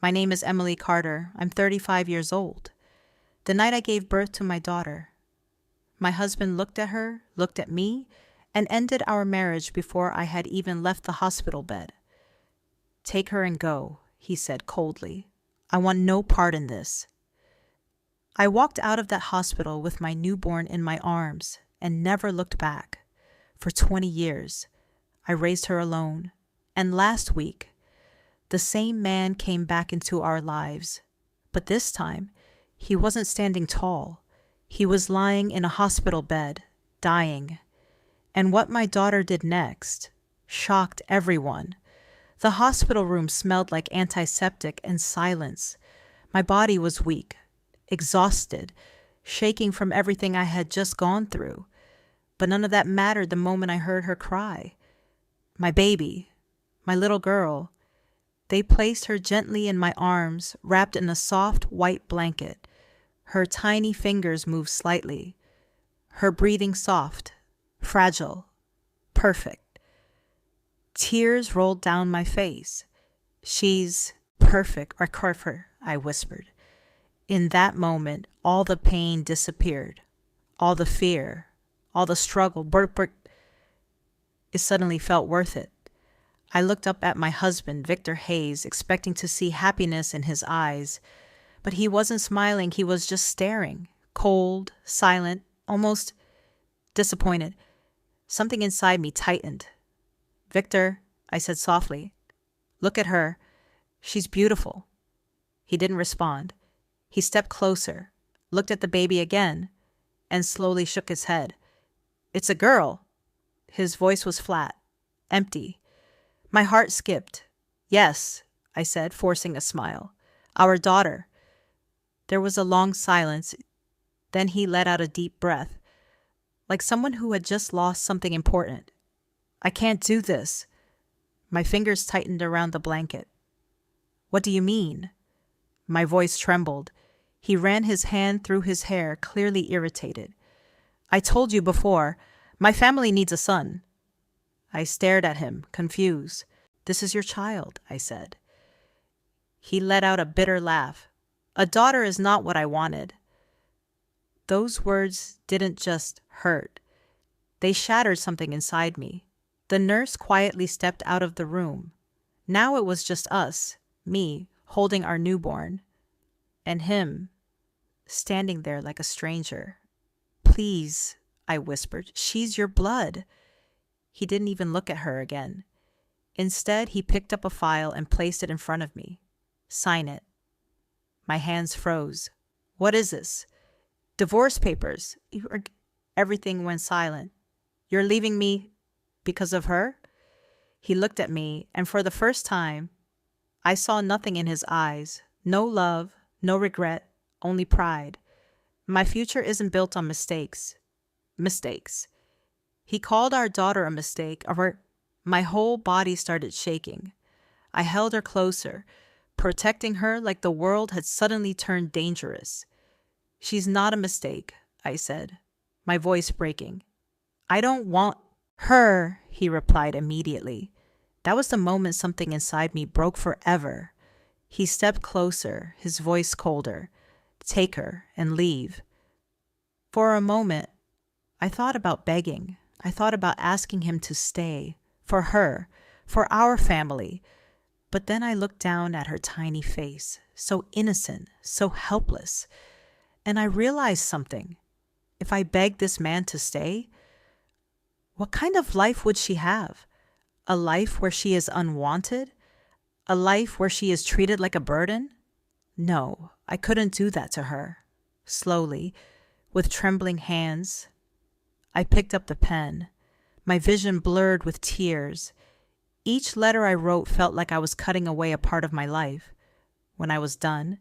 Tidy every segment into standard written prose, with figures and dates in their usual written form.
My name is Emily Carter. I'm 35 years old. The night I gave birth to my daughter, my husband looked at her, looked at me, and ended our marriage before I had even left the hospital bed. Take her and go, he said coldly. I want no part in this. I walked out of that hospital with my newborn in my arms and never looked back. For 20 years, I raised her alone. And last week, the same man came back into our lives. But this time, he wasn't standing tall. He was lying in a hospital bed, dying. And what my daughter did next shocked everyone. The hospital room smelled like antiseptic and silence. My body was weak, exhausted, shaking from everything I had just gone through. But none of that mattered the moment I heard her cry. My baby, my little girl. They placed her gently in my arms, wrapped in a soft white blanket. Her tiny fingers moved slightly. Her breathing soft, fragile, perfect. Tears rolled down my face. She's perfect, or Carfer, I whispered. In that moment, all the pain disappeared, all the fear, all the struggle. It suddenly felt worth it. I looked up at my husband, Victor Hayes, expecting to see happiness in his eyes. But he wasn't smiling, he was just staring, cold, silent, almost disappointed. Something inside me tightened. Victor, I said softly, look at her. She's beautiful. He didn't respond. He stepped closer, looked at the baby again, and slowly shook his head. It's a girl. His voice was flat, empty. My heart skipped. Yes, I said, forcing a smile. Our daughter. There was a long silence. Then he let out a deep breath, like someone who had just lost something important. I can't do this. My fingers tightened around the blanket. What do you mean? My voice trembled. He ran his hand through his hair, clearly irritated. I told you before, my family needs a son. I stared at him, confused. This is your child, I said. He let out a bitter laugh. A daughter is not what I wanted. Those words didn't just hurt. They shattered something inside me. The nurse quietly stepped out of the room. Now it was just us, me, holding our newborn, and him, standing there like a stranger. Please, I whispered, she's your blood. He didn't even look at her again. Instead, he picked up a file and placed it in front of me. Sign it. My hands froze. What is this? Divorce papers. Everything went silent. You're leaving me because of her? He looked at me, and for the first time, I saw nothing in his eyes. No love, no regret, only pride. My future isn't built on mistakes. Mistakes. He called our daughter a mistake. My whole body started shaking. I held her closer, protecting her like the world had suddenly turned dangerous. She's not a mistake, I said, my voice breaking. I don't want her, he replied immediately. That was the moment something inside me broke forever. He stepped closer, his voice colder. Take her and leave. For a moment, I thought about begging. I thought about asking him to stay, for her, for our family. But then I looked down at her tiny face, so innocent, so helpless. And I realized something. If I begged this man to stay, what kind of life would she have? A life where she is unwanted? A life where she is treated like a burden? No, I couldn't do that to her. Slowly, with trembling hands, I picked up the pen. My vision blurred with tears. Each letter I wrote felt like I was cutting away a part of my life. When I was done,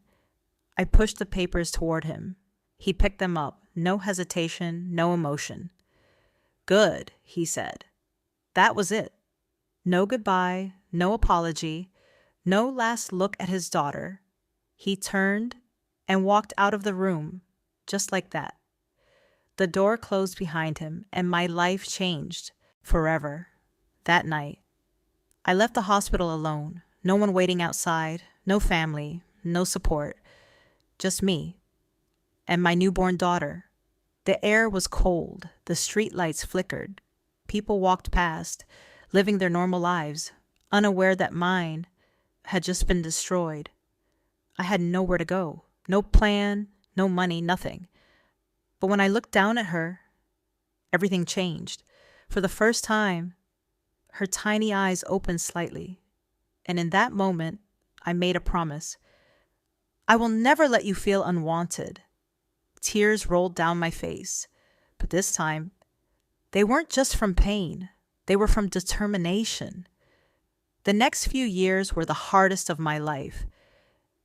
I pushed the papers toward him. He picked them up, no hesitation, no emotion. Good, he said. That was it. No goodbye, no apology, no last look at his daughter. He turned and walked out of the room, just like that. The door closed behind him, and my life changed forever. That night, I left the hospital alone, no one waiting outside, No family, no support, just me and my newborn daughter. The air was cold, the streetlights flickered. People walked past, living their normal lives, unaware that mine had just been destroyed. I had nowhere to go, no plan, no money, nothing. But when I looked down at her, everything changed. For the first time, her tiny eyes opened slightly. And in that moment, I made a promise. I will never let you feel unwanted. Tears rolled down my face. But this time, they weren't just from pain. They were from determination. The next few years were the hardest of my life.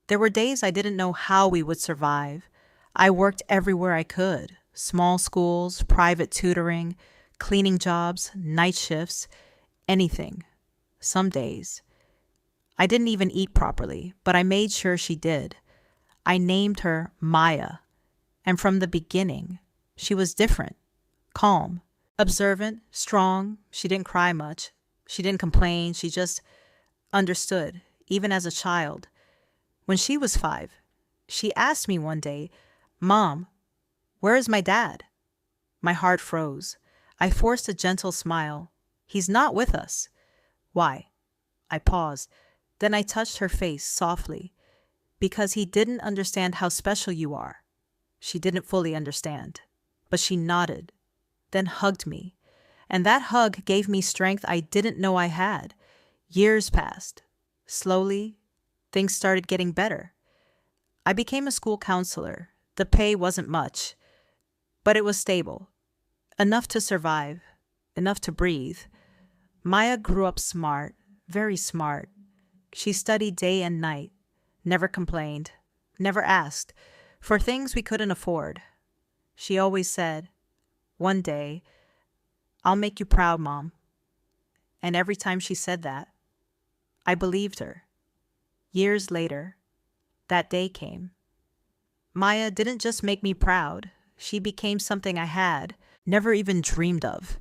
There were days I didn't know how we would survive. I worked everywhere I could. Small schools, private tutoring, cleaning jobs, night shifts, anything. Some days. I didn't even eat properly, but I made sure she did. I named her Maya. And from the beginning, she was different, calm, observant, strong. She didn't cry much. She didn't complain. She just understood, even as a child. When she was 5, she asked me one day, "Mom, where is my dad?" My heart froze. I forced a gentle smile. "He's not with us." "Why?" I paused. Then I touched her face softly. "Because he didn't understand how special you are." She didn't fully understand, but she nodded, then hugged me. And that hug gave me strength I didn't know I had. Years passed. Slowly, things started getting better. I became a school counselor. The pay wasn't much, but it was stable. Enough to survive, enough to breathe. Maya grew up smart, very smart. She studied day and night, never complained, never asked for things we couldn't afford. She always said, "One day, I'll make you proud, Mom." And every time she said that, I believed her. Years later, that day came. Maya didn't just make me proud. She became something I had never even dreamed of.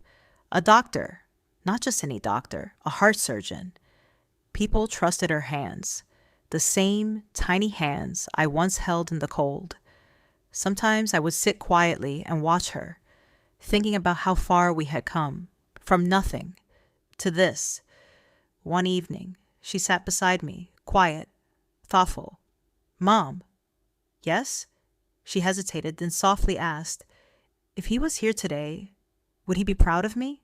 A doctor, not just any doctor, a heart surgeon. People trusted her hands, the same tiny hands I once held in the cold. Sometimes I would sit quietly and watch her, thinking about how far we had come, from nothing to this. One evening, she sat beside me, quiet, thoughtful. "Mom." "Yes?" She hesitated, then softly asked, "If he was here today, would he be proud of me?"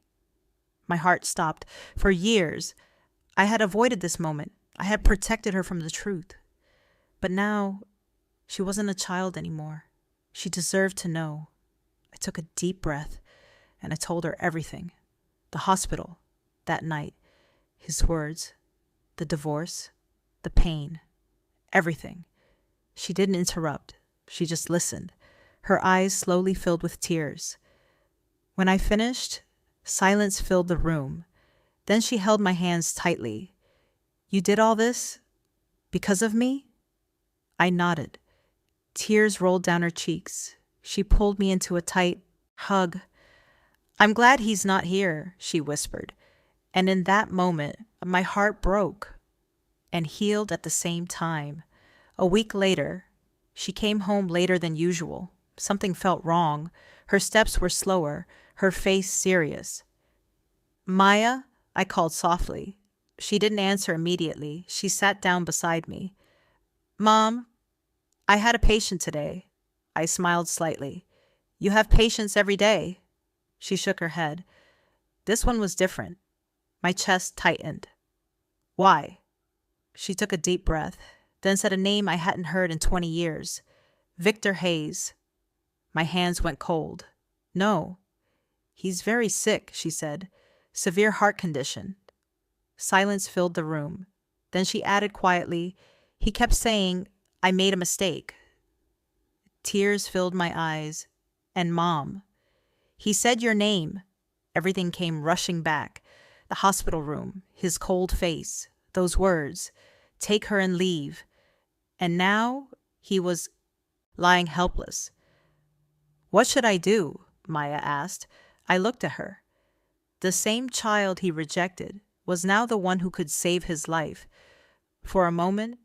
My heart stopped. For years, I had avoided this moment. I had protected her from the truth. But now, she wasn't a child anymore. She deserved to know. I took a deep breath, and I told her everything. The hospital, that night, his words, the divorce, the pain, everything. She didn't interrupt. She just listened. Her eyes slowly filled with tears. When I finished, silence filled the room. Then she held my hands tightly. "You did all this because of me?" I nodded. Tears rolled down her cheeks. She pulled me into a tight hug. "I'm glad he's not here," she whispered. And in that moment, my heart broke and healed at the same time. A week later, she came home later than usual. Something felt wrong. Her steps were slower, her face serious. "Maya," I called softly. She didn't answer immediately. She sat down beside me. "Mom, I had a patient today." I smiled slightly. "You have patients every day." She shook her head. This one was different. My chest tightened. "Why?" She took a deep breath, then said a name I hadn't heard in 20 years. "Victor Hayes." My hands went cold. "No. He's very sick," she said. "Severe heart condition." Silence filled the room. Then she added quietly, "He kept saying I made a mistake." Tears filled my eyes. "And Mom." "He said your name." Everything came rushing back. The hospital room, his cold face, those words, "Take her and leave." And now he was lying helpless. "What should I do?" Maya asked. I looked at her. The same child he rejected was now the one who could save his life. For a moment,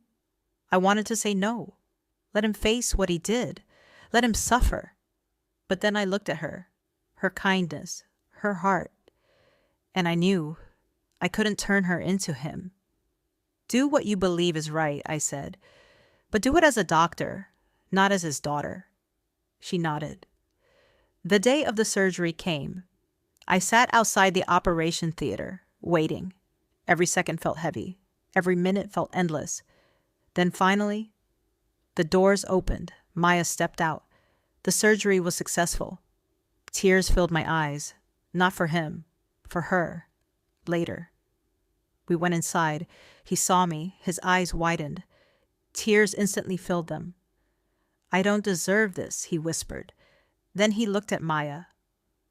I wanted to say no. Let him face what he did. Let him suffer. But then I looked at her kindness, her heart, and I knew I couldn't turn her into him. Do what you believe is right, I said, but do it as a doctor, not as his daughter. She nodded. The day of the surgery came. I sat outside the operation theater, waiting. Every second felt heavy. Every minute felt endless. Then finally, the doors opened. Maya stepped out. The surgery was successful. Tears filled my eyes. Not for him, for her. Later. We went inside. He saw me. His eyes widened. Tears instantly filled them. I don't deserve this, he whispered. Then he looked at Maya.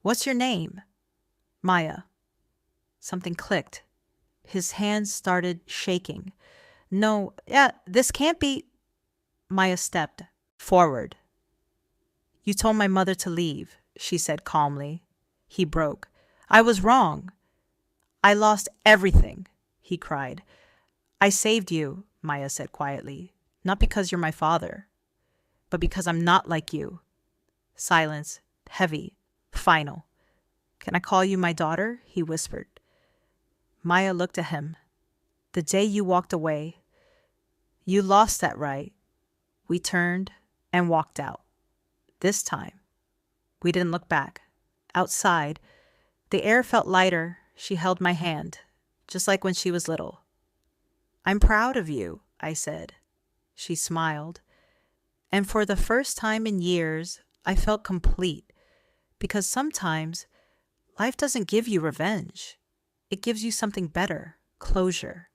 What's your name? Maya. Something clicked. His hands started shaking. No, this can't be. Maya stepped forward. You told my mother to leave, she said calmly. He broke. I was wrong. I lost everything, he cried. I saved you, Maya said quietly, not because you're my father, but because I'm not like you. Silence, heavy, final. Can I call you my daughter? He whispered. Maya looked at him. The day you walked away, you lost that right. We turned and walked out. This time, we didn't look back. Outside, the air felt lighter. She held my hand, just like when she was little. I'm proud of you, I said. She smiled. And for the first time in years, I felt complete. Because sometimes life doesn't give you revenge. It gives you something better, closure.